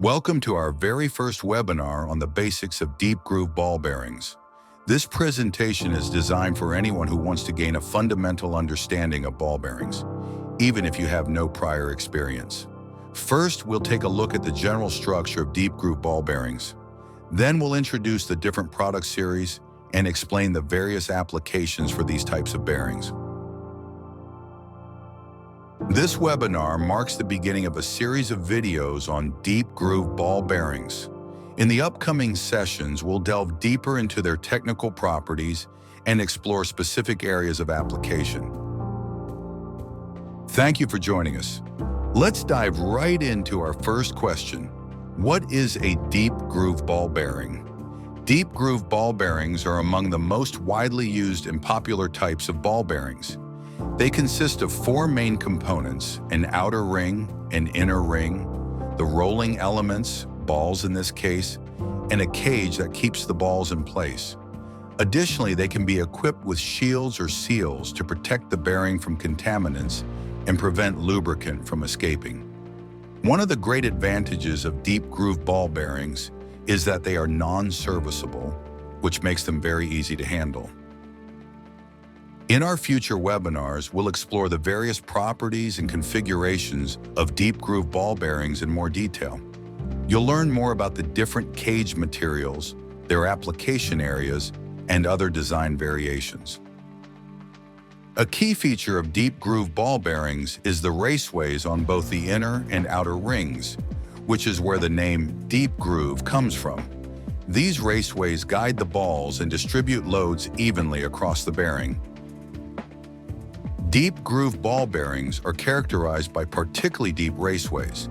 Welcome to our very first webinar on the basics of deep groove ball bearings. This presentation is designed for anyone who wants to gain a fundamental understanding of ball bearings, even if you have no prior experience. First, we'll take a look at the general structure of deep groove ball bearings. Then we'll introduce the different product series and explain the various applications for these types of bearings. This webinar marks the beginning of a series of videos on deep groove ball bearings. In the upcoming sessions, we'll delve deeper into their technical properties and explore specific areas of application. Thank you for joining us. Let's dive right into our first question. What is a deep groove ball bearing? Deep groove ball bearings are among the most widely used and popular types of ball bearings. They consist of four main components: an outer ring, an inner ring, the rolling elements, balls in this case, and a cage that keeps the balls in place. Additionally, they can be equipped with shields or seals to protect the bearing from contaminants and prevent lubricant from escaping. One of the great advantages of deep groove ball bearings is that they are non-serviceable, which makes them very easy to handle. In our future webinars, we'll explore the various properties and configurations of deep groove ball bearings in more detail. You'll learn more about the different cage materials, their application areas, and other design variations. A key feature of deep groove ball bearings is the raceways on both the inner and outer rings, which is where the name deep groove comes from. These raceways guide the balls and distribute loads evenly across the bearing. Deep groove ball bearings are characterized by particularly deep raceways.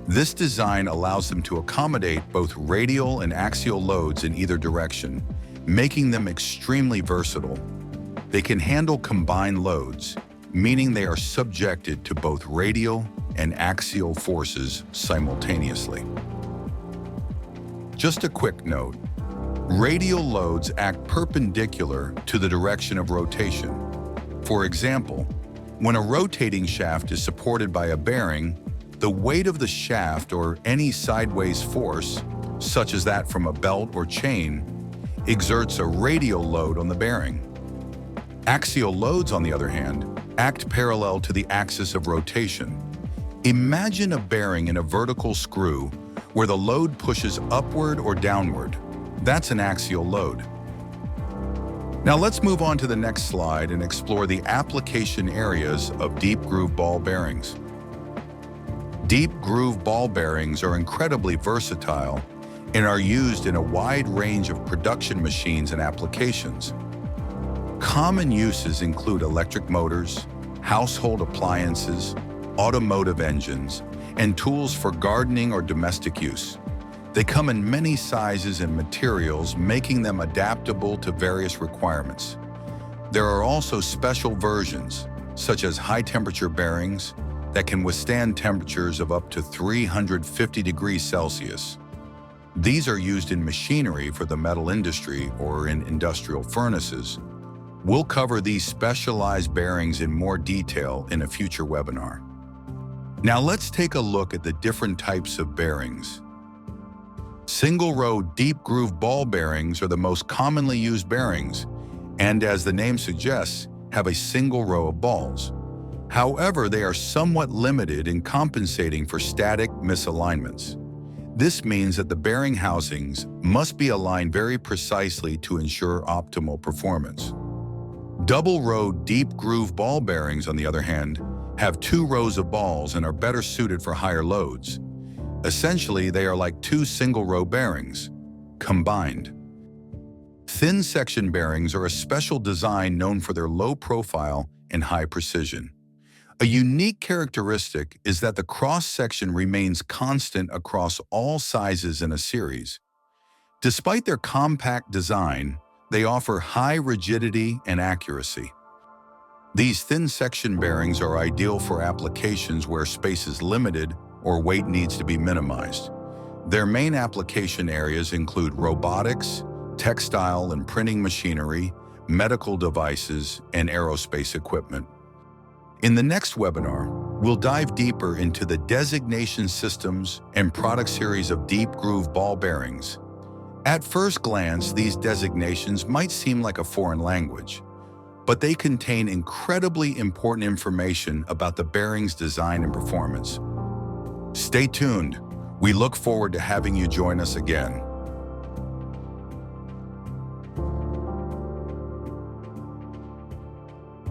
This design allows them to accommodate both radial and axial loads in either direction, making them extremely versatile. They can handle combined loads, meaning they are subjected to both radial and axial forces simultaneously. Just a quick note: radial loads act perpendicular to the direction of rotation. For example, when a rotating shaft is supported by a bearing, the weight of the shaft or any sideways force, such as that from a belt or chain, exerts a radial load on the bearing. Axial loads, on the other hand, act parallel to the axis of rotation. Imagine a bearing in a vertical screw where the load pushes upward or downward. That's an axial load. Now let's move on to the next slide and explore the application areas of deep groove ball bearings. Deep groove ball bearings are incredibly versatile and are used in a wide range of production machines and applications. Common uses include electric motors, household appliances, automotive engines, and tools for gardening or domestic use. They come in many sizes and materials, making them adaptable to various requirements. There are also special versions, such as high-temperature bearings, that can withstand temperatures of up to 350 degrees Celsius. These are used in machinery for the metal industry or in industrial furnaces. We'll cover these specialized bearings in more detail in a future webinar. Now let's take a look at the different types of bearings. Single-row deep groove ball bearings are the most commonly used bearings, and as the name suggests, have a single row of balls. However, they are somewhat limited in compensating for static misalignments. This means that the bearing housings must be aligned very precisely to ensure optimal performance. Double-row deep groove ball bearings, on the other hand, have two rows of balls and are better suited for higher loads. Essentially, they are like two single-row bearings, combined. Thin section bearings are a special design known for their low profile and high precision. A unique characteristic is that the cross-section remains constant across all sizes in a series. Despite their compact design, they offer high rigidity and accuracy. These thin section bearings are ideal for applications where space is limited or weight needs to be minimized. Their main application areas include robotics, textile and printing machinery, medical devices, and aerospace equipment. In the next webinar, We'll dive deeper into the designation systems and product series of deep groove ball bearings. At first glance, these designations might seem like a foreign language, but they contain incredibly important information about the bearing's design and performance. Stay tuned. We look forward to having you join us again.